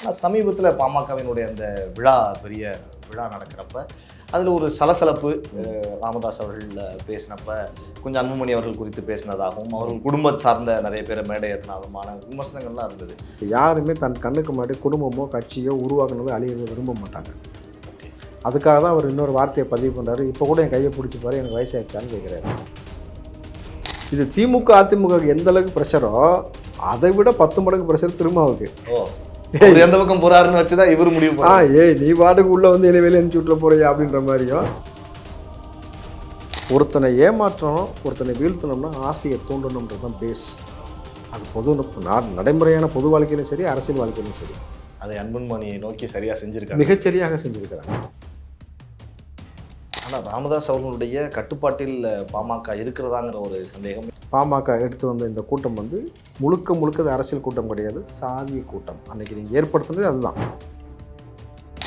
ஆனால் சமீபத்தில் பாமகவினுடைய அந்த பெரிய விழா நடக்கிறப்ப அதில் ஒரு சலசலப்பு ராமதாஸ் அவர்கள் பேசினப்ப கொஞ்சம் அன்புமணி அவர்கள் குறித்து பேசினதாகவும் அவர்கள் குடும்பம் சார்ந்த நிறைய பேரை மேடை ஏற்றினதுமான விமர்சனங்கள்லாம் இருந்தது. யாருமே தன் கண்ணுக்கு முன்னாடி குடும்பமோ கட்சியோ உருவாக்குனது அழியிறத விரும்ப மாட்டாங்க. அதுக்காக தான் அவர் இன்னொரு வார்த்தையை பதிவு பண்ணுறாரு. இப்போ கூட என் கையை பிடிச்சி பாரு எனக்கு வயசாகிடுச்சான்னு கேட்குறாரு. இது திமுக அதிமுக எந்த அளவுக்கு ப்ரெஷரோ அதை விட 10 மடங்கு ப்ரெஷர் திருமாவுக்கு. எந்த பக்கம் போறாருன்னு வச்சுதான் இவர் முடிவு. நீ வாட்டுக்கு உள்ள வந்து என்ன வேலை அனுப்பிச்சு விட்டுல போறியா அப்படின்ற மாதிரியும். ஒருத்தனை ஏமாற்றணும் ஒருத்தனை வீழ்த்தணும்னா ஆசையை தூண்டணுன்றது தான் பேஸ். அது பொது நடைமுறையான பொது வாழ்க்கையிலும் சரி அரசியல் வாழ்க்கையிலும் சரி அதை அன்புமணியை நோக்கி சரியா செஞ்சிருக்காங்க, மிகச்சரியாக செஞ்சிருக்கிறாங்க. ஆனால் ராமதாஸ் அவர்களுடைய கட்டுப்பாட்டில் பாமக இருக்கிறதாங்கிற ஒரு சந்தேகம். பாமக எடுத்து வந்த இந்த கூட்டம் வந்து முழுக்க அரசியல் கூட்டம் கிடையாது, சாதிய கூட்டம். அன்னைக்கு நீங்கள் ஏற்படுத்துனது அதுதான்.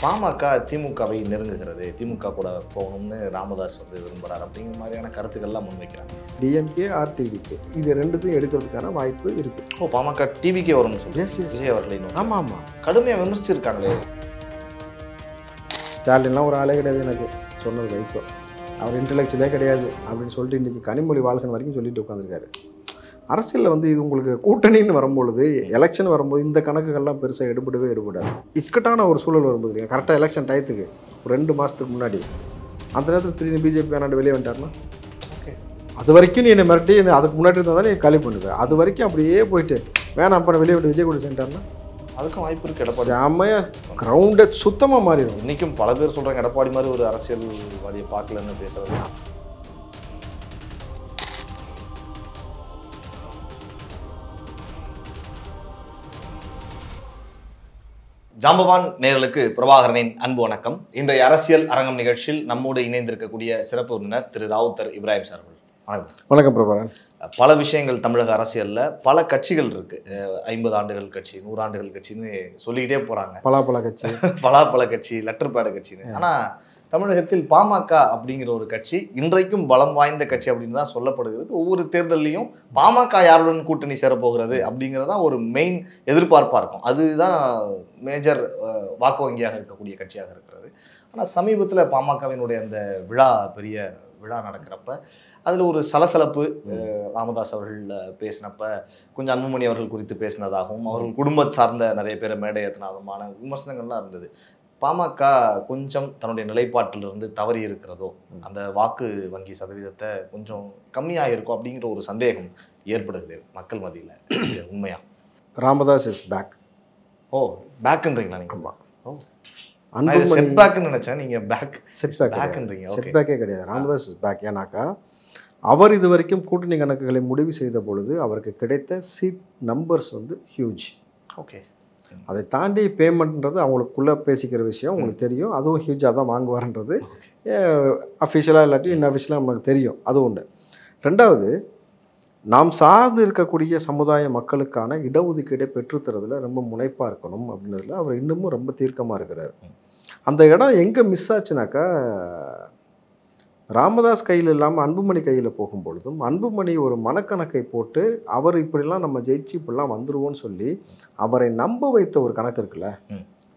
பாமக திமுகவை நெருங்குகிறது, திமுக கூட போகணும்னு ராமதாஸ் வந்து விரும்புகிறார் அப்படிங்கிற மாதிரியான கருத்துக்கள்லாம் முன்வைக்கிறாங்க. டிஎம்கே ஆர் டிவிகே இது ரெண்டுத்தையும் எடுக்கிறதுக்கான வாய்ப்பு இருக்கு. பாமக டிவிக்கே வரும்னு சொல்லி விஜய் அவர்களை ஆமாம் கடுமையாக விமர்சிச்சிருக்காங்களே. ஸ்டாலின்லாம் ஒரு ஆளே கிடையாது எனக்கு சொன்னது வைக்கோ. அவர் இன்டலெக்சுவலே கிடையாது அப்படின்னு சொல்லிட்டு இன்றைக்கி கனிமொழி வாழ்க்கை வரைக்கும் சொல்லிட்டு உட்காந்துருக்காரு. அரசியலில் வந்து இது உங்களுக்கு கூட்டணின்னு வரும்பொழுது எலெக்ஷன் வரும்போது இந்த கணக்குகள்லாம் பெருசாக எடுபடாது. இக்கட்டான ஒரு சூழல் வரும்போது இல்லைங்க, கரெக்டாக எலெக்ஷன் டயத்துக்கு ஒரு 2 மாதத்துக்கு முன்னாடி அந்த நேரத்தில் திடீர்னு பிஜேபி வேணாண்டு வெளியே வந்துட்டார்னா அது வரைக்கும் நீ என்னை மிரட்டி அதுக்கு முன்னாடி இருந்தால் தான் நீ காலி பண்ணுவேன். அது வரைக்கும் அப்படியே போயிட்டு வேணாம் அப்புறம் வெளியே விட்டு விஜய் கூட சென்றார்னா அதுக்கும் வாய்ப்பு இருக்குது. எடப்பாடி செம்மையாக கிரவுண்டை சுத்தமாக மாறிடும். இன்றைக்கும் பல பேர் சொல்கிறாங்க எடப்பாடி மாதிரி ஒரு அரசியல்வாதியை பார்க்கலன்னு பேசுறது. ஜாம்பவான் நேயர்களுக்கு பிரபாகரனின் அன்பு வணக்கம். இன்றைய அரசியல் அரங்கம் நிகழ்ச்சியில் நம்மோடு இணைந்திருக்கக்கூடிய சிறப்பு விருந்தினர் திரு ராவுத்தர் இப்ராஹிம் சார் அவர்கள். வணக்கம். வணக்கம் பிரபாகரன். பல விஷயங்கள் தமிழக அரசியலில் பல கட்சிகள் இருக்கு. 50 ஆண்டுகள் கட்சி, 100 ஆண்டுகள் கட்சின்னு சொல்லிக்கிட்டே போறாங்க. பலாப்பழ கட்சி, பலாப்பழ கட்சி, லெட்டர் பேடு கட்சின்னு. ஆனால் தமிழகத்தில் பாமக அப்படிங்கிற ஒரு கட்சி இன்றைக்கும் பலம் வாய்ந்த கட்சி அப்படின்னு தான் சொல்லப்படுகிறது. ஒவ்வொரு தேர்தலையும் பாமக யாருடன் கூட்டணி சேரப்போகிறது அப்படிங்கிறதான் ஒரு மெயின் எதிர்பார்ப்பாக இருக்கும். அதுதான் மேஜர் வாக்கு வங்கியாக இருக்கக்கூடிய கட்சியாக இருக்கிறது. ஆனால் சமீபத்தில் பாமகவினுடைய அந்த பெரிய விழா நடக்கிறப்ப அதில் ஒரு சலசலப்பு ராமதாஸ் அவர்கள் பேசினப்ப கொஞ்சம் அன்புமணி அவர்கள் குறித்து பேசினதாகவும் அவர்கள் குடும்பம் சார்ந்த நிறைய பேரை மேடை ஏற்றினதுமான விமர்சனங்கள்லாம் இருந்தது. பாமக கொஞ்சம் தன்னுடைய நிலைப்பாட்டிலிருந்து தவறி இருக்கிறதோ, அந்த வாக்கு வங்கி சதவீதத்தை கொஞ்சம் கம்மியாக இருக்கும் அப்படிங்கிற ஒரு சந்தேகம் ஏற்படுகிறது மக்கள் மத்தியில். உண்மையா? Ramadoss is back. பேக்குன்றீங்களா நீங்கள்? ஆமாம், செட் பேக்குன்னு நினைச்சேன். நீங்க பேக்குன்றீங்க. செட் பேக்கே கிடையாது, ராமதாஸ் இஸ் பேக். ஏன்னாக்கா அவர் இது வரைக்கும் கூட்டணி கணக்குகளை முடிவு செய்த பொழுது அவருக்கு கிடைத்த சீட் நம்பர்ஸ் வந்து ஹியூஜ். ஓகே, அதை தாண்டி பேமெண்ட்ன்றது அவங்களுக்குள்ளே பேசிக்கிற விஷயம் உங்களுக்கு தெரியும். அதுவும் ஹியூஜாக தான் வாங்குவார்ன்றது அஃபிஷியலாக இல்லாட்டி இன்அஃபிஷியலாக நமக்கு தெரியும். அது ஒன்று. ரெண்டாவது, நாம் சார்ந்து இருக்கக்கூடிய சமுதாய மக்களுக்கான இடஒதுக்கீடை பெற்றுத்தரதில் ரொம்ப முனைப்பாக இருக்கணும் அப்படின்றதுல அவர் இன்னமும் ரொம்ப தீர்க்கமாக இருக்கிறார். அந்த இடம் எங்கே மிஸ் ஆச்சுனாக்கா, ராமதாஸ் கையில் இல்லாமல் அன்புமணி கையில் போகும்பொழுதும் அன்புமணி ஒரு மனக்கணக்கை போட்டு அவர் இப்படிலாம் நம்ம ஜெயிச்சு இப்படிலாம் வந்துடுவோன்னு சொல்லி அவரை நம்ப வைத்த ஒரு கணக்கு இருக்குல்ல.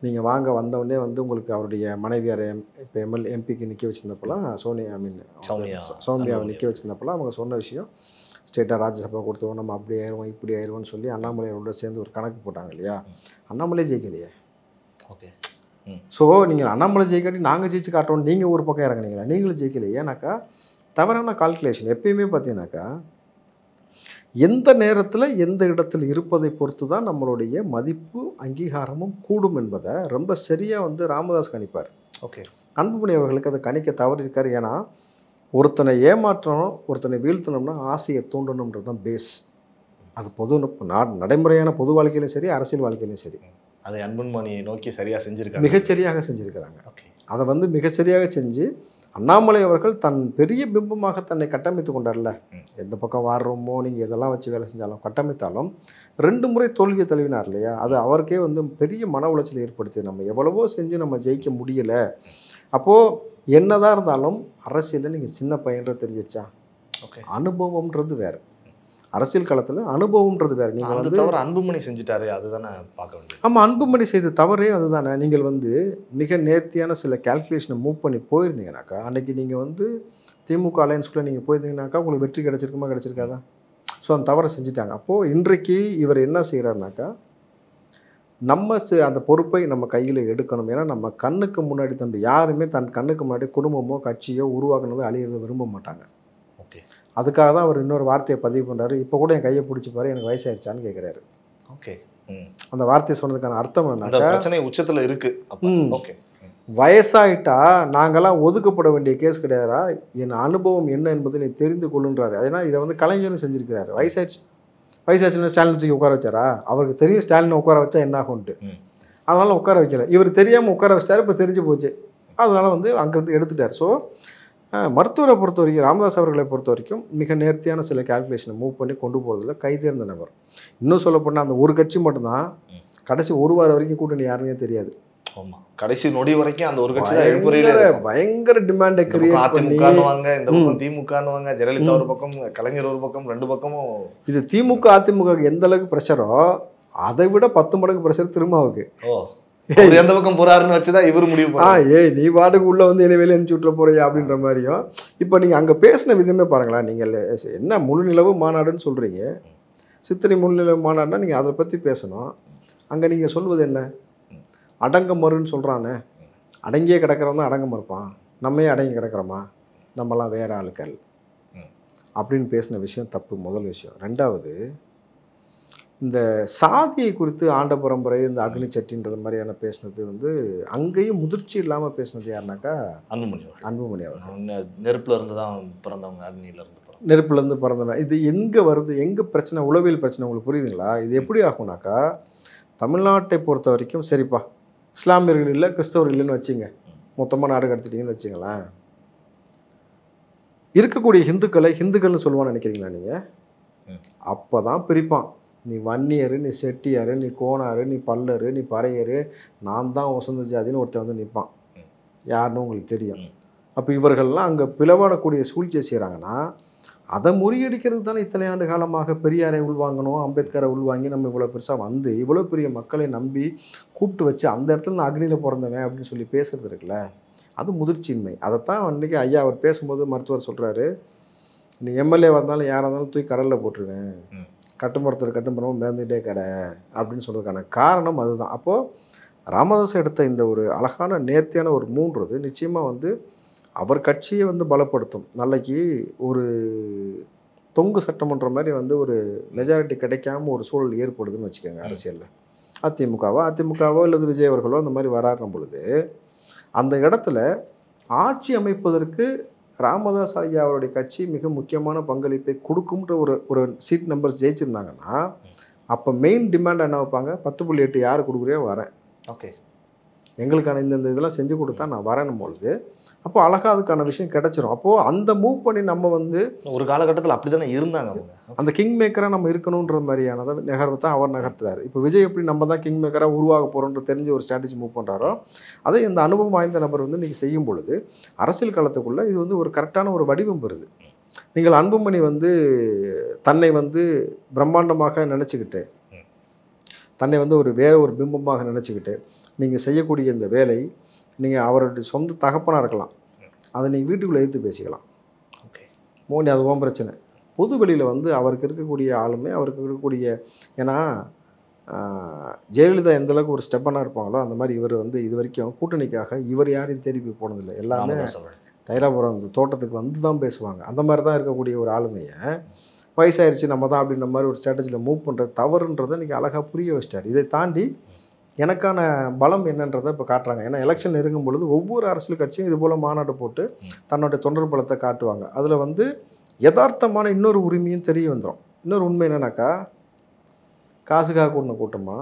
நீங்கள் வாங்க வந்தவுடனே வந்து உங்களுக்கு அவருடைய மனைவியார் இப்போ எம்பிக்கு நிற்க வச்சுருந்தப்பெல்லாம் சௌமியாவை நிற்க வச்சுருந்தப்பெல்லாம் அவங்க சொன்ன விஷயம், ஸ்டேட்டாக ராஜ்யசபா கொடுத்துருவோம், நம்ம அப்படி ஆயிடுவோம் இப்படி ஆயிடுவோம்னு சொல்லி அண்ணாமலையோட சேர்ந்து ஒரு கணக்கு போட்டாங்க இல்லையா. அண்ணாமலை ஜெயிக்கலையே. ஓகே, ஸோ நீங்கள் அண்ணாமலை ஜெயிக்காட்டி நாங்கள் ஜெயிச்சு காட்டுறோம், நீங்கள் ஒரு பக்கம் இறங்குனீங்களா, நீங்களும் ஜெயிக்கலையே. ஏன்னாக்கா தவறான கால்குலேஷன். எப்பயுமே பார்த்தீங்கன்னாக்கா எந்த நேரத்தில் எந்த இடத்தில் இருப்பதை பொறுத்து தான் நம்மளுடைய மதிப்பு அங்கீகாரமும் கூடும் என்பதை ரொம்ப சரியாக வந்து ராமதாஸ் கணிப்பார். ஓகே, அன்புமணி அவர்களுக்கு அதை கணிக்க தவறிருக்கார். ஏன்னா ஒருத்தனை ஏமாற்றணும் ஒருத்தனை வீழ்த்தணும்னா ஆசையை தூண்டணுன்றது தான் பேஸ். அது பொது நடைமுறையான பொது வாழ்க்கையிலும் சரி அரசியல் வாழ்க்கையிலும் சரி அதை அன்புமணியை நோக்கி சரியாக செஞ்சுருக்காங்க, மிகச்சரியாக செஞ்சுருக்கிறாங்க. ஓகே, அதை வந்து மிகச்சரியாக செஞ்சு அண்ணாமலை அவர்கள் தன் பெரிய பிம்பமாக தன்னை கட்டமைத்து கொண்டார்ல. எந்த பக்கம் வாடுறோமோ நீங்கள் எதெல்லாம் வச்சு வேலை செஞ்சாலும் கட்டமைத்தாலும் 2 முறை தோல்வியை தழுவினார் இல்லையா. அது அவருக்கே வந்து பெரிய மன உளைச்சல் ஏற்படுத்தி நம்ம எவ்வளவோ செஞ்சு நம்ம ஜெயிக்க முடியலை. அப்போது என்னதான் இருந்தாலும் அரசியலில் நீங்கள் சின்ன பையன்ற தெரிஞ்சிருச்சா. ஓகே, அனுபவம்ன்றது வேறு. அரசியல் களத்தில் அனுபவம்ன்றது வேறு. நீங்கள் அந்த வந்து தவிர அன்புமணி செஞ்சுட்டாரு, அதுதானே பார்க்க வேண்டியது. ஆமாம், அன்புமணி செய்த தவறே அதுதானே. நீங்கள் வந்து மிக நேர்த்தியான சில கேல்குலேஷனை மூவ் பண்ணி போயிருந்தீங்கனாக்கா, அன்றைக்கி நீங்கள் வந்து திமுக அலையன்ஸ்குள்ளே நீங்கள் போயிருந்தீங்கனாக்கா உங்களுக்கு வெற்றி கிடச்சிருக்குமா கிடச்சிருக்காதா? ஸோ அந்த தவறை செஞ்சுட்டாங்க. அப்போது இன்றைக்கு இவர் என்ன செய்கிறாருனாக்கா, நம்ம அந்த பொறுப்பை நம்ம கையில் எடுக்கணும். ஏன்னா நம்ம கண்ணுக்கு முன்னாடி தம்பி யாருமே தன் கண்ணுக்கு முன்னாடி குடும்பமோ கட்சியோ உருவாக்குனது அழியிறத விரும்ப மாட்டாங்க. ஓகே, அதுக்காக தான் அவர் இன்னொரு வார்த்தையை பதிவு பண்ணுறாரு. இப்போ கூட என் கையை பிடிச்சி பாரு, எனக்கு வயசாயிருச்சான்னு கேட்குறாரு. ஓகே, அந்த வார்த்தையை சொன்னதுக்கான அர்த்தம் என்னன்னா, பிரச்சனை உச்சத்தில் இருக்கு. ஓகே, வயசாயிட்டா நாங்கள்லாம் ஒதுக்கப்பட வேண்டிய கேஸ் கிடையாதா, என் அனுபவம் என்ன என்பதை நீ தெரிந்து கொள்ளுன்றாரு. ஏன்னா இதை வந்து கலைஞரும் செஞ்சிருக்கிறாரு. வயசாச்சுன்னு ஸ்டாலின் தூக்கி உட்கார வச்சாரா? அவருக்கு தெரியும் ஸ்டாலினை உட்கார வச்சா என்ன ஆகும்ட்டு, அதனால உட்கார வைக்கல. இவர் தெரியாமல் உட்கார வச்சிட்டாரு, இப்போ தெரிஞ்சு போச்சு, அதனால வந்து அங்கேருந்து எடுத்துட்டார். ஸோ மருத்துவரை பொறுத்த வரைக்கும், ராமதாஸ் அவர்களை பொறுத்த வரைக்கும் மிக நேர்த்தியான சில கால்குலேஷனை மூவ் பண்ணி கொண்டு போகிறதுல கைதேர்ந்த நபர். இன்னும் சொல்லப்போனால் அந்த ஒரு கட்சி மட்டும்தான் கடைசி ஒரு வாரம் வரைக்கும் கூட்டணி யாருன்னே தெரியாது. ஆமா, கடைசி நொடி வரைக்கும் அந்த ஒரு கட்சி தான் பயங்கர டிமாண்டை கிரியேட் பண்ணி, அதிமுகன்னுவாங்க, இந்த பக்கம் திமுகன்னுவாங்க, ஜெயலலிதா ஒரு பக்கம், கலைஞர் ஒரு பக்கம், ரெண்டு பக்கமும். இது திமுக அதிமுக எந்த அளவுக்கு ப்ரெஷரோ அதை விட 10 மடங்கு ப்ரெஷர் திருமாவுக்கு. எந்த பக்கம் போறாருன்னு வச்சுதான் இவர் முடிவு நீ வாடகை உள்ள வந்து என்ன வேலை அனுப்பிச்சு விட்டுற போறியா அப்படின்ற மாதிரியும். இப்போ நீங்க அங்க பேசின விதமே பாருங்களேன். நீங்க என்ன முழு நிலவு மாநாடுன்னு சொல்றீங்க, சித்திரை முழு நிலவு மாநாடுனா நீங்க அதை பத்தி பேசணும். அங்க நீங்க சொல்வது என்ன, அடங்க மறுன்னு சொல்கிறானே, அடங்கியே கிடக்கிறவன் தான் அடங்க மறுப்பான், நம்மையே அடங்கி கிடக்கிறோமா, நம்மலாம் வேற ஆளுக்கள் அப்படின்னு பேசின விஷயம் தப்பு, முதல் விஷயம். ரெண்டாவது, இந்த சாதியை குறித்து ஆண்ட பரம்பரை, இந்த அக்னி சட்டின்றது மாதிரியான பேசினது வந்து அங்கேயும் முதிர்ச்சி இல்லாமல் பேசினது யாருனாக்கா அன்புமணி அவர். நெருப்புல இருந்து தான் பிறந்தவங்க, அக்னியிலேருந்து நெருப்புலேருந்து பிறந்தவங்க. இது எங்கே வருது, எங்கே பிரச்சனை, உளவியல் பிரச்சனை உங்களுக்கு புரியுதுங்களா? இது எப்படி ஆகும்னாக்கா, தமிழ்நாட்டை பொறுத்த வரைக்கும் சரிப்பா, இஸ்லாமியர்கள் இல்லை கிறிஸ்தவர்கள் இல்லைன்னு வச்சுங்க, மொத்தமாக நாடு கடத்திட்டீங்கன்னு வச்சுங்களேன், இருக்கக்கூடிய ஹிந்துக்கள்னு சொல்லுவான்னு நினைக்கிறீங்களா நீங்கள்? அப்போ தான் பிரிப்பான். நீ வன்னியர், நீ செட்டியார், நீ கோனார், நீ பல்லர், நீ பறையர், நான் தான் வசந்த ஜாதின்னு ஒருத்தர் வந்து நிற்பான். யாருன்னு உங்களுக்கு தெரியும். அப்போ இவர்கள்லாம் அங்கே பிளவாடக்கூடிய சூழ்ச்சியை செய்கிறாங்கன்னா, அதை முறியடிக்கிறது தானே இத்தனை ஆண்டு காலமாக பெரியாரை உள்வாங்கணும், அம்பேத்கரை உள்வாங்கி நம்ம இவ்வளோ பெருசாக வந்து இவ்வளோ பெரிய மக்களை நம்பி கூப்பிட்டு வச்சு அந்த இடத்துல நான் அக்னியில் பிறந்தவன் அப்படின்னு சொல்லி பேசுறது இருக்குல்ல, அது முதிர்ச்சியின்மை. அதைத்தான் அன்றைக்கி ஐயா அவர் பேசும்போது மருத்துவர் சொல்கிறாரு, நீ எம்எல்ஏ வந்தாலும் யாராக இருந்தாலும் தூக்கி கடலில் போட்டுருவேன், கட்டுமரமும் மேந்துகிட்டே கடை அப்படின்னு சொல்கிறதுக்கான காரணம் அதுதான். அப்போது ராமதாஸ் எடுத்த இந்த ஒரு அழகான நேர்த்தியான ஒரு மூன்றது நிச்சயமாக வந்து அவர் கட்சியை வந்து பலப்படுத்தும். நாளைக்கு ஒரு தொங்கு சட்டமன்றம் மாதிரி வந்து ஒரு மெஜாரிட்டி கிடைக்காம ஒரு சூழல் ஏற்படுதுன்னு வச்சுக்கோங்க அரசியலில். அதிமுகவோ அல்லது விஜய் அவர்களோ அந்த மாதிரி வராருக்கும் பொழுது அந்த இடத்துல ஆட்சி அமைப்பதற்கு ராமதாஸ் ஐயா அவருடைய கட்சி மிக முக்கியமான பங்களிப்பை கொடுக்கும்ன்ற ஒரு சீட் நம்பர்ஸ் ஜெயிச்சிருந்தாங்கன்னா, அப்போ மெயின் டிமாண்ட் என்ன வைப்பாங்க, 10.8 யார் கொடுக்குறியோ வரேன், ஓகே எங்களுக்கான இந்த இதெல்லாம் செஞ்சு கொடுத்தா நான் வரேன்னு பொழுது அப்போ அழகாக அதுக்கான விஷயம் கிடைச்சிரும். அப்போது அந்த மூவ் பண்ணி நம்ம வந்து ஒரு காலகட்டத்தில் அப்படி தானே இருந்தாங்க. அந்த கிங் மேக்கராக நம்ம இருக்கணுன்ற மாதிரியானதை நகர்வு தான் அவர் நகர்த்துறாரு. இப்போ விஜய் எப்படி நம்ம தான் கிங் மேக்கராக உருவாக போகிறோன்ற தெரிஞ்ச ஒரு ஸ்ட்ராட்டஜி மூவ் பண்ணுறாரோ, அதை இந்த அனுபவம் வாய்ந்த நபர் வந்து நீங்கள் செய்யும் பொழுது அரசியல் காலத்துக்குள்ளே இது வந்து ஒரு கரெக்டான ஒரு வடிவம் வருது. நீங்கள் அன்புமணி வந்து தன்னை வந்து பிரம்மாண்டமாக நினச்சிக்கிட்டு, தன்னை வந்து வேற ஒரு பிம்பமாக நினச்சிக்கிட்டு நீங்கள் செய்யக்கூடிய இந்த வேலை, நீங்கள் அவருடைய சொந்த தகப்பனாக இருக்கலாம், அதை நீங்கள் வீட்டுக்குள்ளே எடுத்து பேசிக்கலாம். ஓகே மோனி, அது ஓம் பிரச்சனை. பொது வெளியில் வந்து அவருக்கு இருக்கக்கூடிய ஆளுமை, அவருக்கு இருக்கக்கூடிய, ஏன்னா ஜெயலலிதா எந்தளவுக்கு ஒரு ஸ்டெப்பனாக இருப்பாங்களோ அந்த மாதிரி இவர் வந்து இது வரைக்கும் கூட்டணிக்காக இவர் யாரையும் தேடி போய் போனதில்லை. எல்லாமே தைராபுரம் அந்த தோட்டத்துக்கு வந்து தான் பேசுவாங்க. அந்த மாதிரி தான் இருக்கக்கூடிய ஒரு ஆளுமையை வயசாயிருச்சு நம்ம தான் அப்படின்ற மாதிரி ஒரு ஸ்ட்ராட்டஜியில் மூவ் பண்ணுறது தவறுன்றதை இன்றைக்கி அழகாக புரிய வச்சிட்டார். இதை தாண்டி எனக்கான பலம் என்னன்றதை இப்போ காட்டுறாங்க. ஏன்னா எலெக்ஷன் நெருங்கும் பொழுது ஒவ்வொரு அரசியல் கட்சியும் இது போல் மாநாடு போட்டு தன்னுடைய தொண்டர் பலத்தை காட்டுவாங்க. அதில் வந்து யதார்த்தமான இன்னொரு உரிமையும் தெரிய வந்துடும். இன்னொரு உண்மை என்னன்னாக்கா, காசுக்காக கூட்டின கூட்டமா,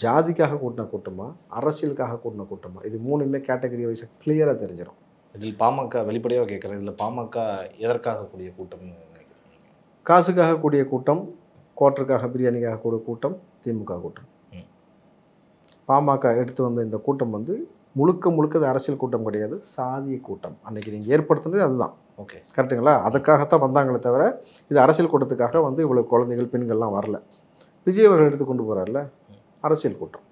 ஜாதிக்காக கூட்டின கூட்டமா, அரசியலுக்காக கூட்டின கூட்டமா, இது மூணுமே கேட்டகரி வைஸாக கிளியராக தெரிஞ்சிடும். இதில் பாமக வெளிப்படையாக கேட்குறேன், இதில் பாமக எதற்காக கூடிய கூட்டம்? காசுக்காக கூடிய கூட்டம், குவார்ட்டருக்காக பிரியாணிக்காக கூடிய கூட்டம் திமுக கூட்டம். பாமக எடுத்து வந்த இந்த கூட்டம் வந்து முழுக்க முழுக்க அது அரசியல் கூட்டம் கிடையாது, சாதிய கூட்டம். அன்னைக்கு நீங்கள் ஏற்படுத்துனது அதுதான். ஓகே, கரெக்டுங்களா? அதுக்காகத்தான் வந்தாங்களே தவிர இது அரசியல் கூட்டத்துக்காக வந்து இவ்வளோ குழந்தைகள் பெண்கள்லாம் வரல. விஜய் அவர்கள் எடுத்து கொண்டு போகிறார்ல, அரசியல் கூட்டம்.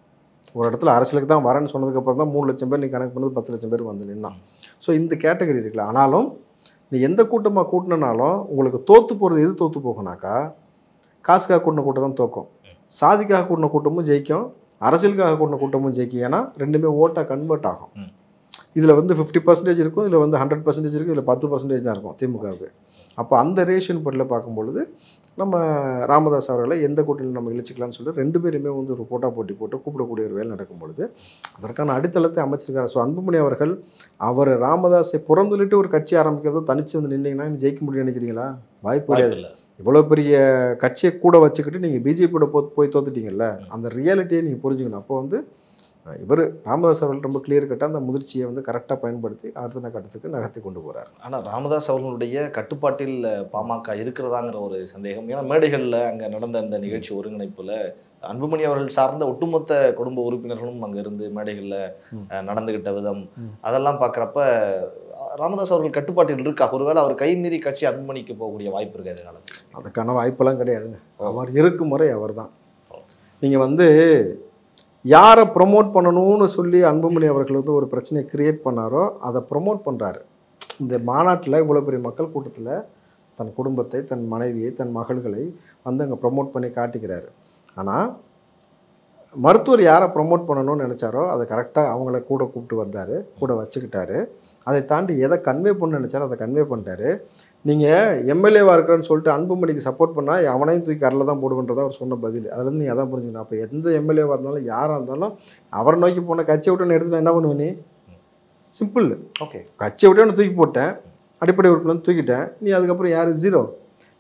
ஒரு இடத்துல அரசியலுக்கு தான் வரேன்னு சொன்னதுக்கப்புறம் தான் 3 லட்சம் பேர் நீ கணக்கு பண்ணது 10 லட்சம் பேர் வந்து நின்னான். ஸோ இந்த கேட்டகரி இருக்குல்ல. ஆனாலும் நீ எந்த கூட்டமாக கூட்டினாலும் உங்களுக்கு தோற்று போகிறது எது தோற்று போகுனாக்கா, காசுக்காக கூட்டின கூட்டம் தான் தோக்கும். சாதிக்காக கூட்டின கூட்டமும் ஜெயிக்கும், அரசியலுக்காக கூட்டின கூட்டமும் ஜெயிக்கும். ஏன்னா ரெண்டுமே ஓட்டாக கன்வெர்ட் ஆகும். இதில் வந்து 50% இருக்கும், இதில் வந்து 100% இருக்கும், இதில் 10% தான் இருக்கும் திமுகவுக்கு. அப்போ அந்த ரேஷன் படியில் பார்க்கும்பொழுது நம்ம ராமதாஸ் அவர்களை எந்த கூட்டணியில் நம்ம இழிச்சிக்கலாம்னு சொல்லிட்டு 2 பேருமே வந்து ஒரு போட்டா போட்டி போட்டு கூப்பிடக்கூடிய ஒரு வேலை நடக்கும் பொழுது அதற்கான அடித்தளத்தை அமைச்சிருக்காரு. ஸோ அன்புமணி அவர்கள் அவர் ராமதாஸை புறந்துள்ளிட்டு ஒரு கட்சி ஆரம்பிக்கிறதோ தனிச்சு வந்து நின்னீங்கன்னா ஜெயிக்க முடியும்னு நினைக்கிறீங்களா? வாய்ப்பு கிடையாது. இவ்வளோ பெரிய கட்சியை கூட வச்சுக்கிட்டு நீங்கள் பிஜேபியோட போய் தோத்துட்டீங்கல்ல, அந்த ரியாலிட்டியை நீங்கள் புரிஞ்சுக்கணும். அப்போ வந்து இவர் ராமதாஸ் அவர்கள் ரொம்ப கிளியர் கட்டாக அந்த முதிர்ச்சியை வந்து கரெக்டாக பயன்படுத்தி அடுத்த கட்டத்துக்கு நகர்த்தி கொண்டு போகிறார். ஆனால் ராமதாஸ் அவர்களுடைய கட்டுப்பாட்டில் பாமக இருக்கிறதாங்கிற ஒரு சந்தேகம். ஏன்னா மேடைகளில் அங்கே நடந்த இந்த நிகழ்ச்சி ஒருங்கிணைப்பில் அன்புமணி அவர்கள் சார்ந்த ஒட்டுமொத்த குடும்ப உறுப்பினர்களும் அங்கே இருந்து மேடைகளில் நடந்துகிட்ட விதம் அதெல்லாம் பார்க்குறப்ப ராமதாஸ் அவர்கள் கட்டுப்பாட்டில் இருக்கா? ஒருவேளை அவர் கை மீறி கட்சி அன்புமணிக்கு போகக்கூடிய வாய்ப்பு இருக்காது காலத்தில்? அதுக்கான வாய்ப்பெல்லாம் கிடையாதுங்க. அவர் இருக்கும் முறை அவர் தான். நீங்கள் வந்து யாரை ப்ரொமோட் பண்ணணும்னு சொல்லி அன்புமணி அவர்கள் வந்து ஒரு பிரச்சனையை கிரியேட் பண்ணாரோ அதை ப்ரொமோட் பண்ணுறாரு. இந்த மாநாட்டில் இவ்வளோ பெரிய மக்கள் கூட்டத்தில் தன் குடும்பத்தை, தன் மனைவியை, தன் மகள்களை வந்து அங்கே ப்ரொமோட் பண்ணி காட்டிக்கிறாரு. ஆனால் மருத்துவர் யாரை ப்ரொமோட் பண்ணணும்னு நினச்சாரோ அதை கரெக்டாக அவங்கள கூட கூப்பிட்டு வந்தார், கூட வச்சுக்கிட்டாரு. அதை தாண்டி எதை கன்வே பண்ண நினச்சாரோ அதை கன்வே பண்ணிட்டாரு. நீங்கள் எம்எல்ஏவாக இருக்கிறன்னு சொல்லிட்டு அன்புமணிக்கு சப்போர்ட் பண்ணால் அவனையும் தூக்கி கரில் தான் போடுவன்றதான் அவர் சொன்ன பதில். அதுலேருந்து நீங்கள் அதான் புரிஞ்சுக்கணும். அப்போ எந்த எம்எல்ஏவாக இருந்தாலும் யாராக இருந்தாலும் அவரை நோக்கி போன கட்சியை விட்டு எடுத்துகிட்டு என்ன பண்ணுவேன் நீ? சிம்பிள். ஓகே, கட்சியை விட்டு தூக்கி போட்டேன், அடிப்படை உறுப்பினர் தூக்கிட்டேன், நீ அதுக்கப்புறம் யார்? ஜீரோ.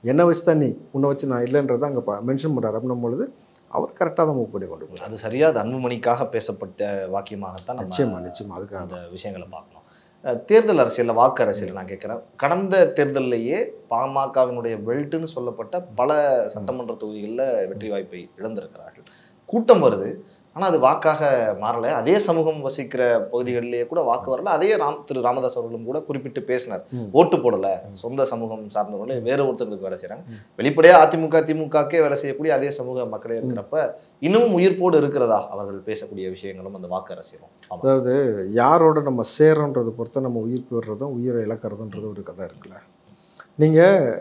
என்னை வச்சு தான் நீ, உன்னை வச்சு நான் இல்லைன்றதை அங்கே மென்ஷன் பண்ணுறாரு. அப்படின்னும் பொழுது அவர் கரெக்டாக தான் மூவ் பண்ணி கொண்டு போகிறார். அது சரியாக அது அன்புமணிக்காக பேசப்பட்ட வாக்கியமாகத்தான் நிச்சயமாக அதுக்காக அந்த விஷயங்களை பார்க்கணும். தேர்தல் அரசியலில், வாக்கு அரசியல் நான் கேட்குறேன். கடந்த தேர்தலிலேயே பாமகவினுடைய பெல்ட்டுன்னு சொல்லப்பட்ட பல சட்டமன்ற தொகுதிகளில் வெற்றி வாய்ப்பை இழந்திருக்கிறார்கள். கூட்டம் வருது, ஆனால் அது வாக்காக மாறலை. அதே சமூகம் வசிக்கிற பகுதிகளிலேயே கூட வாக்கு வரல. அதே திரு ராமதாஸ் அவர்களும் கூட குறிப்பிட்டு பேசினார், ஓட்டு போடலை, சொந்த சமூகம் சார்ந்தவர்களே வேறு ஒருத்தருக்கு வேலை செய்கிறாங்க. வெளிப்படையாக அதிமுக திமுகக்கே வேலை செய்யக்கூடிய அதே சமூக மக்களே இருக்கிறப்ப இன்னமும் உயிர்ப்போடு இருக்கிறதா அவர்கள் பேசக்கூடிய விஷயங்களும் அந்த வாக்கு அரசியலும்? அதாவது யாரோட நம்ம சேரோன்றதை பொறுத்த நம்ம உயிர் பெறுறதும் உயிரை இழக்கிறதுன்றது ஒரு கதை இருக்குல்ல. நீங்கள்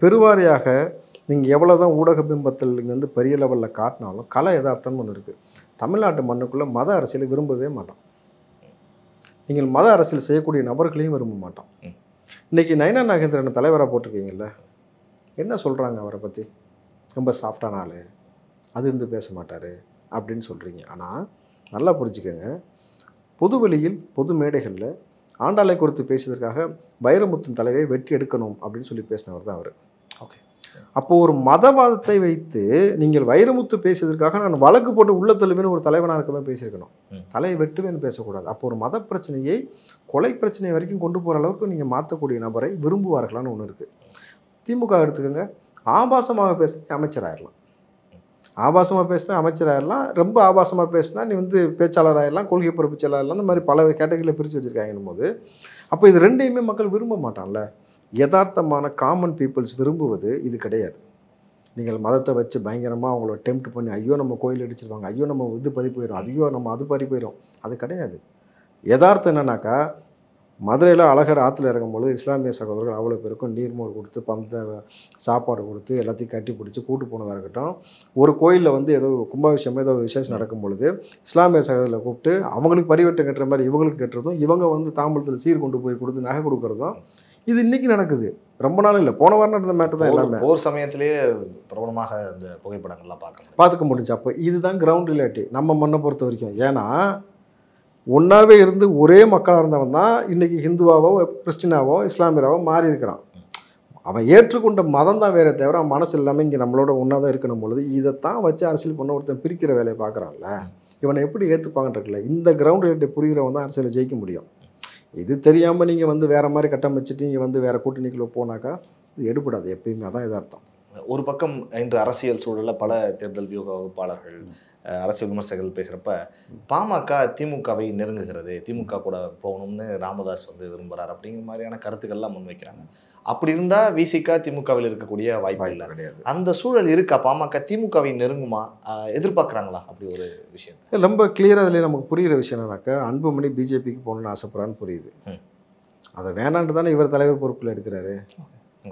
பெருவாரியாக நீங்கள் எவ்வளோ தான் ஊடக பிம்பத்தில் இங்கே வந்து பெரிய லெவலில் காட்டினாலும் கலை யதார்த்தம்னு ஒன்று இருக்குது. தமிழ்நாட்டு மண்ணுக்குள்ளே மத அரசியலை விரும்பவே மாட்டோம். நீங்கள் மத அரசியல் செய்யக்கூடிய நபர்களையும் விரும்ப மாட்டோம். இன்றைக்கி நயனா நாகேந்திரன் தலைவராக போட்டிருக்கீங்கல்ல, என்ன சொல்கிறாங்க அவரை பற்றி? ரொம்ப சாஃப்டான ஆள், அது இருந்து பேச மாட்டார் அப்படின்னு சொல்கிறீங்க. ஆனால் நல்லா புரிஞ்சுக்கோங்க, பொது வெளியில் பொது மேடைகளில் ஆண்டாளை குறித்து பேசியதற்காக வைரமுத்தின் தலைவை வெட்டி எடுக்கணும் அப்படின்னு சொல்லி பேசினவர் தான் அவர். ஓகே, அப்போது ஒரு மதவாதத்தை வைத்து நீங்கள் வைரமுத்து பேசியதற்காக நான் வழக்கு போட்டு உள்ள தள்ளுவேன்னு ஒரு தலைவனாக இருக்கவே பேசியிருக்கணும், தலையை வெட்டுவேன்னு பேசக்கூடாது. அப்போ ஒரு மத பிரச்சனையை கொலை பிரச்சனை வரைக்கும் கொண்டு போகிற அளவுக்கு நீங்கள் மாற்றக்கூடிய நபரை விரும்புவார்களான்னு ஒன்று இருக்குது. திமுக எடுத்துக்கோங்க, ஆபாசமாக பேசினா அமைச்சராகிடலாம், ஆபாசமாக பேசினா அமைச்சராகிடலாம், ரொம்ப ஆபாசமாக பேசினா நீ வந்து பேச்சாளராகிடலாம், கொள்கை பொறுப்பு செயலாளர்லாம், அந்த மாதிரி பல கேட்டகரியில் பிரித்து வச்சுருக்காங்கன்னும் போது அப்போ இது ரெண்டையுமே மக்கள் விரும்ப மாட்டான்ல. யதார்த்தமான காமன் பீப்புள்ஸ் விரும்புவது இது கிடையாது. நீங்கள் மதத்தை வச்சு பயங்கரமாக அவங்கள டெம்ப்ட் பண்ணி ஐயோ நம்ம கோயில் அடிச்சிருவாங்க, ஐயோ நம்ம இது பறி போயிடும், ஐயோ நம்ம அது பறி போயிடும், அது கிடையாது. யதார்த்தம் என்னன்னாக்கா, மதுரையில் அழகர் ஆற்றுல இறங்கும்போது இஸ்லாமிய சகோதரர்கள் அவ்வளோ பேருக்கும் நீர்மோர் கொடுத்து பந்த சாப்பாடு கொடுத்து எல்லாத்தையும் கட்டி பிடிச்சி கூட்டு போனதாக இருக்கட்டும். ஒரு கோயிலில் வந்து ஏதோ கும்பாபிஷேகம் ஏதோ விசேஷம் நடக்கும் பொழுது இஸ்லாமிய சகோதரர்களை கூப்பிட்டு அவங்களுக்கு பரிவட்டம் கட்டுற மாதிரி இவங்களுக்கு கட்டுறதும், இவங்க வந்து தாம்பூலத்தில் சீர் கொண்டு போய் கொடுத்து நகை கொடுக்குறதும் இது இன்றைக்கி நடக்குது. ரொம்ப நாள் இல்லை, போன வாரம் நடந்த மேட்டர் தான். எல்லாமே ஒரு சமயத்திலேயே பிரபலமாக இந்த புகைப்படங்கள்லாம் பார்த்துக்க முடிஞ்சு. அப்போ இதுதான் கிரவுண்ட் ரியாலிட்டி நம்ம மண்ணை பொறுத்த வரைக்கும். ஏன்னா ஒன்றாவே இருந்து ஒரே மக்களாக இருந்தவன் தான் இன்றைக்கி ஹிந்துவாவோ கிறிஸ்டினாவோ இஸ்லாமியராவோ மாறி இருக்கிறான். அவன் ஏற்றுக்கொண்ட மதம் தான் வேறே தவிர அவன் மனசு எல்லாமே இங்கே நம்மளோட ஒன்றா தான் இருக்கணும் பொழுது இதைத்தான் வச்சு அரசியல் பண்ண ஒருத்தன் பிரிக்கிற வேலையை பார்க்குறான்ல, இவனை எப்படி ஏற்றுப்பாங்கன்றதுல இந்த கிரவுண்ட் ரியாலிட்டி புரிகிறவன் தான் அரசியலை ஜெயிக்க முடியும். இது தெரியாமல் நீங்கள் வந்து வேறு மாதிரி கட்டமைச்சிட்டு நீங்கள் வந்து வேறு கூட்டணிக்குள்ளே போனாக்கா இது எடுபடாது எப்பயுமே. அதான் யதார்த்தம். ஒரு பக்கம் இன்று அரசியல் சூழல்ல பல தேர்தல் வியூக வகுப்பாளர்கள் அரசியல் விமர்சகர்கள் பேசுறப்ப பாமக திமுகவை நெருங்குகிறது, திமுக கூட போகணும்னு ராமதாஸ் விரும்புறாரு அப்படிங்கிற மாதிரியான கருத்துக்கள்லாம் முன்வைக்கிறாங்க. அப்படி இருந்தா விசிக திமுகவில் இருக்கக்கூடிய வாய்ப்பு இல்லை கிடையாது. அந்த சூழல் இருக்கா? பாமக திமுகவை நெருங்குமா? எதிர்பார்க்குறாங்களா அப்படி ஒரு விஷயம்? ரொம்ப கிளியராக அதில் நமக்கு புரிகிற விஷயம் என்னன்னாக்கா, அன்புமணி பிஜேபிக்கு போகணுன்னு ஆசைப்படுறான்னு புரியுது. அதை வேணான்ட்டு தானே இவர் தலைவர் பொறுப்பில் எடுக்கிறாரு.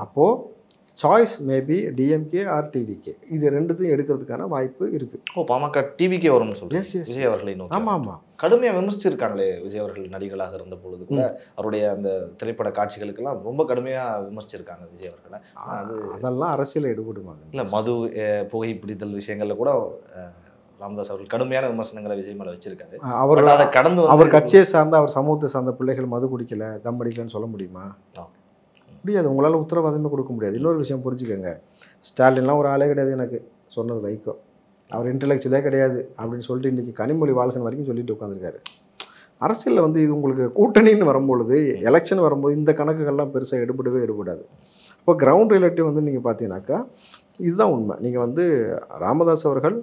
அப்போது choice maybe DMK or TVK, இது ரெண்டுத்தையும் எடுக்கிறதுக்கான வாய்ப்பு இருக்குது. பாமக டிவிக்கே வரும்னு சொல்லுங்கள். விஜய் அவர்களை ஆமாம் ஆமாம் கடுமையாக விமர்சிச்சிருக்காங்களே விஜய் அவர்கள் நடிகர்களாக இருந்த பொழுது கூட அவருடைய அந்த திரைப்பட காட்சிகளுக்கெல்லாம் ரொம்ப கடுமையாக விமர்சிச்சிருக்காங்க விஜய் அவர்களை. அதெல்லாம் அரசியல் எடுபடுமா? இல்லை, மது புகைப்பிடித்தல் விஷயங்களில் கூட ராமதாஸ் அவர்கள் கடுமையான விமர்சனங்களை விஜய் மேலே வச்சிருக்காரு. அவர் அதை கடந்து அவர் கட்சியை சார்ந்த அவர் சமூகத்தை சார்ந்த பிள்ளைகள் மது குடிக்கல தம் அடிக்கலன்னு சொல்ல முடியுமா? முடியாது. உங்களால் உத்தரவாதமே கொடுக்க முடியாது. இன்னொரு விஷயம் புரிஞ்சுக்கோங்க, ஸ்டாலின்லாம் ஒரு ஆளே கிடையாது. எனக்கு சொன்னது வைகோ, அவர் இன்டெலெக்சுவலே கிடையாது அப்படின்னு சொல்லிட்டு இன்றைக்கி கனிமொழி வாழ்க்கை வரைக்கும் சொல்லிட்டு உட்காந்துருக்காரு. அரசியலில் இது உங்களுக்கு கூட்டணின்னு வரும்பொழுது, எலெக்ஷன் வரும்போது இந்த கணக்குகள்லாம் பெருசாக எடுபடாது. இப்போ கிரவுண்ட் ரிலேட்டிவ் நீங்கள் பார்த்தீங்கன்னாக்கா இதுதான் உண்மை. நீங்கள் ராமதாஸ் அவர்கள்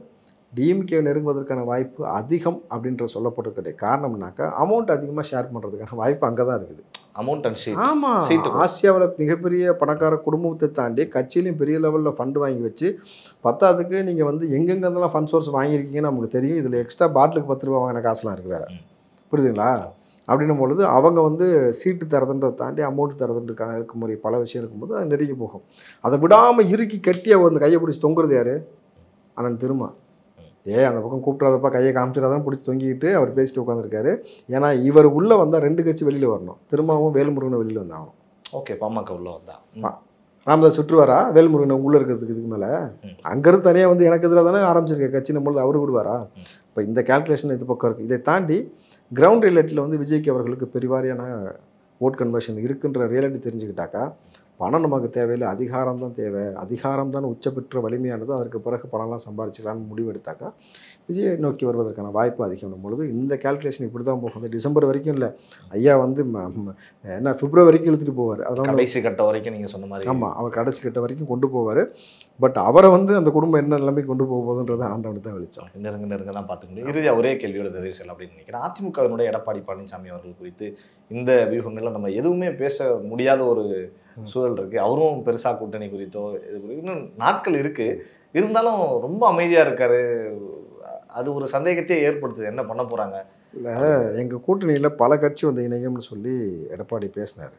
டிஎம்கே நெருங்குவதற்கான வாய்ப்பு அதிகம் அப்படின்ற சொல்லப்பட்டது கிடையாது. காரணம்னாக்கா அமௌண்ட் அதிகமாக ஷேர் பண்ணுறதுக்கான வாய்ப்பு அங்கே தான் இருக்குது. Amount and seat. ஆமாம், ஆசியாவில் மிகப்பெரிய பணக்கார குடும்பத்தை தாண்டி கட்சியிலையும் பெரிய லெவலில் ஃபண்டு வாங்கி வச்சு பத்தாவதுக்கு நீங்கள் எங்கெங்கெல்லாம் ஃபண்ட் சோர்ஸ் வாங்கியிருக்கீங்கன்னு நமக்கு தெரியும். இதில் எக்ஸ்ட்ரா பாட்டிலுக்கு 10 ரூபா வாங்கின காசுலாம் இருக்குது வேறு. புரியுதுங்களா? அப்படின்னும் பொழுது அவங்க சீட்டு தரதுன்றதை தாண்டி அமௌண்ட் தரதுன்றதுக்கான இருக்கும்போது பல விஷயம் இருக்கும்போது அது நெருங்கி போகும். அதை விடாமல் இறுக்கி கட்டி அந்த கையை பிடிச்சி தொங்குறது யார்? அண்ணன் திருமா. அந்த பக்கம் கூப்பிட்றதப்பா கையை காமிச்சிடாதான் பிடிச்சி தொங்கிக்கிட்டு அவர் பேசிட்டு உட்காந்துருக்காரு. ஏன்னா இவர் உள்ளே வந்தால் 2 கட்சி வெளியில் வரணும். திருமாவும் வேல்முருகனும் வெளியில் வந்தாகணும். ஓகே, பாமக உள்ளே வந்தா ராமதாஸ் சுற்றுவாரா? வேல்முருகன் உள்ளே இருக்கிறதுக்கு இதுக்கு மேலே அங்கேருந்து தனியாக எனக்கு எதிராக தானே ஆரம்பிச்சிருக்க கட்சி நம்மளது அவரு விடுவாரா? இப்போ இந்த கேல்குலேஷன் இது பக்கம் இருக்குது. இதை தாண்டி கிரவுண்ட் ரிலேட்டில் விஜய்க்கு அவர்களுக்கு பெருவாரியான ஓட் கன்வர்ஷன் இருக்குன்ற ரியாலிட்டி தெரிஞ்சுக்கிட்டாக்கா பணம் நமக்கு தேவையில்லை, அதிகாரம் தான் தேவை. அதிகாரம் தான் உச்சபெற்ற வலிமையானது. அதற்கு பிறகு பணம்லாம் சம்பாரிச்சிக்கலான்னு முடிவு எடுத்தாக்கா விஜயை நோக்கி வருவதற்கான வாய்ப்பு அதிகம் பொழுது இந்த கேல்குலேஷன் இப்படி தான் போகும். டிசம்பர் வரைக்கும் இல்லை, ஐயா என்ன பிப்ரவரி வரைக்கும் இழுத்துட்டு போவார். அதெல்லாம் கடைசி கட்ட வரைக்கும் நீங்கள் சொன்ன மாதிரி. ஆமாம், அவர் கடைசி கட்ட வரைக்கும் கொண்டு போவார். பட் அவரை அந்த குடும்பம் என்ன நிலைமைக்கு கொண்டு போக போகுதுன்றதை ஆண்டவனுக்கு தான் வெளிச்சம். நெருங்க தான் பார்த்துக்க முடியும். இறுதியாக ஒரே கேள்வியோட நிறைவு செய்யலாம் அப்படின்னு நினைக்கிறேன். அதிமுகவினுடைய எடப்பாடி பழனிசாமி அவர்கள் குறித்து இந்த வியூகங்களில் நம்ம எதுவுமே பேச முடியாத ஒரு சூழல் இருக்குது. அவரும் பெருசாக கூட்டணி குறித்தோ இது குறித்து இன்னும் நாட்கள் இருக்குது. இருந்தாலும் ரொம்ப அமைதியாக இருக்கார். அது ஒரு சந்தேகத்தையே ஏற்படுத்துது. என்ன பண்ண போகிறாங்க? இல்லை, எங்கள் கூட்டணியில் பல கட்சி இணையம்னு சொல்லி எடப்பாடி பேசினார்.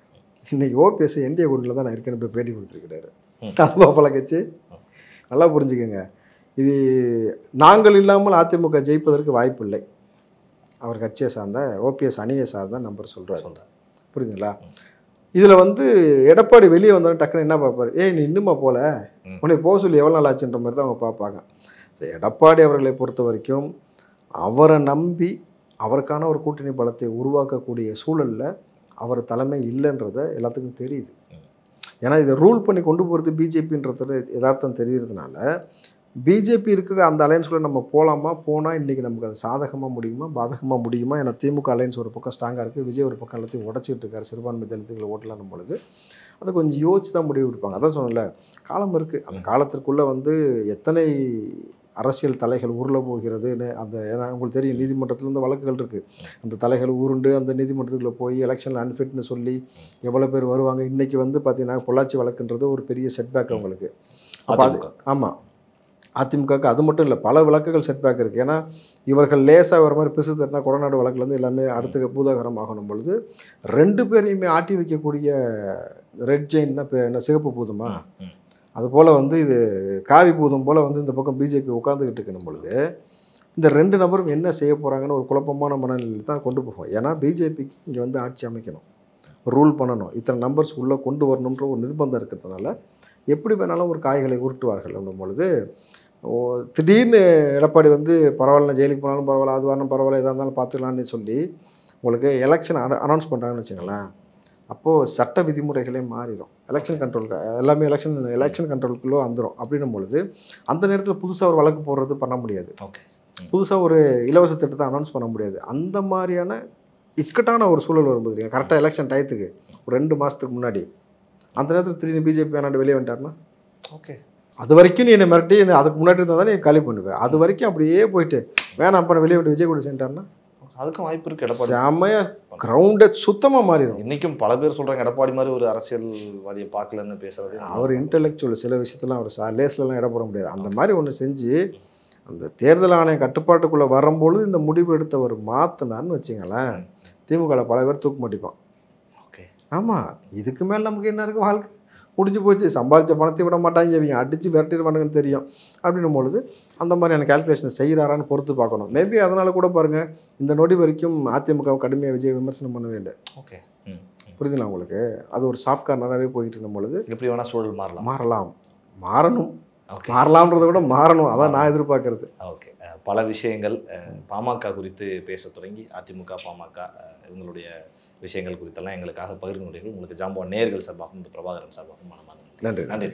இன்றைக்கி ஓபிஎஸ் என்டிஏ கூட்டணியில் தான் நான் இருக்கேன்னு போய் பேட்டி கொடுத்துருக்கிறாரு. அதுவா பல கட்சி? நல்லா புரிஞ்சுக்கோங்க. இது நாங்கள் இல்லாமல் அதிமுக ஜெயிப்பதற்கு வாய்ப்பு இல்லை. அவர் கட்சியை சார்ந்த ஓபிஎஸ் அணியை சார்ந்த நம்பர் சொல்கிறார். புரியுதுங்களா? இதில் எடப்பாடி வெளியே வந்தாலும் டக்குன்னு என்ன பார்ப்பார்? நீ இன்னுமா போல, உன்னை போக சொல்லி எவ்வளோ நாள் ஆச்சுன்ற மாதிரி தான் அவங்க பார்ப்பாங்க. எடப்பாடி அவர்களை பொறுத்த வரைக்கும் அவரை நம்பி அவருக்கான ஒரு கூட்டணி பலத்தை உருவாக்கக்கூடிய சூழலில் அவர் தலைமை இல்லைன்றத எல்லாத்துக்கும் தெரியுது. ஏன்னா இதை ரூல் பண்ணி கொண்டு போகிறது பிஜேபின்றது யதார்த்தம் தெரிகிறதுனால பிஜேபி இருக்க அந்த அலையன்ஸ்குள்ளே நம்ம போகலாமா, போனால் இன்றைக்கி நமக்கு அது சாதகமாக முடியுமா பாதகமாக முடியுமா? ஏன்னா திமுக அலையன்ஸ் ஒரு பக்கம் ஸ்ட்ராங்காக இருக்குது, விஜய் ஒரு பக்கம் எல்லாத்தையும் உடச்சிட்டு இருக்காரு. சிறுபான்மை தலித்துகளை ஓட்டலாம் பொழுது அதை கொஞ்சம் யோசிச்சு தான் முடிவு எடுப்பாங்க. அதான் சொன்னல, காலம் இருக்குது. அந்த காலத்திற்குள்ளே எத்தனை அரசியல் தலைகள் உருள போகிறதுன்னு ஏன்னா உங்களுக்கு தெரியும், நீதிமன்றத்துலேருந்து வழக்குகள் இருக்குது. அந்த தலைகள் உருண்டு அந்த நீதிமன்றத்துக்குள்ளே போய் எலெக்ஷனில் அன்ஃபிட்னு சொல்லி எவ்வளோ பேர் வருவாங்க. இன்றைக்கி பார்த்தீங்கன்னா பொள்ளாச்சி வழக்குன்றது ஒரு பெரிய செட்பேக் அவங்களுக்கு. அப்போ அது ஆமாம், அதிமுகவுக்கு அது மட்டும் இல்லை, பல வழக்குகள் செட்பேக் இருக்குது. ஏன்னா இவர்கள் லேசாக வர மாதிரி பிசு தட்டினா கொடநாடு வழக்குலேருந்து எல்லாமே அடுத்த பூதாகரம் ஆகணும் பொழுது 2 பேரையுமே ஆட்டி வைக்கக்கூடிய ரெட் ஜெயின்னா என்ன சிகப்பு பூதமா, அதுபோல் இது காவி பூதம் போல் இந்த பக்கம் பிஜேபி உட்காந்துக்கிட்டு இருக்கணும் பொழுது இந்த 2 நபரும் என்ன செய்ய போகிறாங்கன்னு ஒரு குழப்பமான மனநிலையில் தான் கொண்டு போகும். ஏன்னா பிஜேபிக்கு இங்கே ஆட்சி அமைக்கணும், ரூல் பண்ணணும், இத்தனை நம்பர்ஸ் உள்ளே கொண்டு வரணுன்ற ஒரு நிர்பந்தம் இருக்கிறதுனால எப்படி வேணாலும் ஒரு காய்களை உருட்டுவார்கள் அப்படின் பொழுது திடீர்னு எடப்பாடி பரவாயில்ல ஜெயிலுக்கு போனாலும் பரவாயில்ல, அது வரணும் பரவாயில்ல, எதாக இருந்தாலும் பார்த்துக்கலான்னு சொல்லி உங்களுக்கு எலெக்ஷன் அனௌன்ஸ் பண்ணுறாங்கன்னு வச்சுங்களேன். அப்போது சட்ட விதிமுறைகளே மாறிடும். எலெக்ஷன் கண்ட்ரோல் எல்லாமே எலெக்ஷன் கண்ட்ரோலுக்குள்ளே வந்துடும். அப்படின்னும் பொழுது அந்த நேரத்தில் புதுசாக ஒரு வழக்கு போடுறது பண்ண முடியாது. ஓகே, புதுசாக ஒரு இலவச திட்டத்தை அனௌன்ஸ் பண்ண முடியாது. அந்த மாதிரியான இக்கட்டான ஒரு சூழல் வரும்போது கரெக்டாக எலெக்ஷன் டயத்துக்கு ஒரு 2 மாதத்துக்கு முன்னாடி அந்த நேரத்தில் திடீர்னு பிஜேபி வேணாண்டு வெளியே வந்துட்டார்னா ஓகே அது வரைக்கும் நீ என்னை மிரட்டி அதுக்கு முன்னாடி இருந்தால் தான் நீ காலி பண்ணுவேன். அது வரைக்கும் அப்படியே போயிட்டு வேணாம் அப்புறம் வெளியே விட்டு விஜய் கூட சென்றார்னா அதுக்கும் வாய்ப்பு இருக்கு. எடப்பாடி செம்மையா கிரவுண்டை சுத்தமாக மாறிடும். இன்னைக்கும் பல பேர் சொல்றாங்க எடப்பாடி மாதிரி ஒரு அரசியல்வாதியை பார்க்கலன்னு பேசுறது. அவர் இன்டெலெக்சுவல் சில விஷயத்தெல்லாம் அவர் லேஸ்லலாம் இட போட முடியாது. அந்த மாதிரி ஒன்று செஞ்சு அந்த தேர்தல் ஆணைய கட்டுப்பாட்டுக்குள்ளே வரும்பொழுது இந்த முடிவு எடுத்தவர் மாற்றினான்னு வச்சுங்களேன், திமுகவில் பல பேர் தூக்கு மாட்டிப்பான். ஓகே, ஆமாம், இதுக்கு மேலே நமக்கு என்ன இருக்குது, வாழ்க்கை முடிஞ்சு போச்சு, சம்பாதிச்ச பணத்தை விட மாட்டாங்க, இவங்க அடித்து விரட்டிடுவானுங்கன்னு தெரியும். அப்படின்னும் பொழுது அந்த மாதிரியான கால்குலேஷன் செய்கிறாரான்னு பொறுத்து பார்க்கணும். மேபி அதனால கூட பாருங்கள், இந்த நொடி வரைக்கும் அதிமுகவை கடுமையாக விஜய் விமர்சனம் பண்ணவே இல்லை. ஓகே, புரியுதுங்களா உங்களுக்கு? அது ஒரு சாஃப்ட் கார்னராகவே போயிட்டு இருக்கும் பொழுது எப்படி வேணால் சூழல் மாறலாம், மாறணும், மாறலாம்ன்றதை விட மாறணும். அதான் நான் எதிர்பார்க்கறது. ஓகே, பல விஷயங்கள் பாமக குறித்து பேச தொடங்கி அதிமுக பாமக இவங்களுடைய விஷயங்கள் குறித்தெல்லாம் எங்களுக்காக பகிர்ந்து கொண்டீர்கள். உங்களுக்கு ஜாம்பவான் நேயர்கள் சார்பாகவும் பிரபாகரன் சார்பாகவும் மனமார்ந்த நன்றி. நன்றி.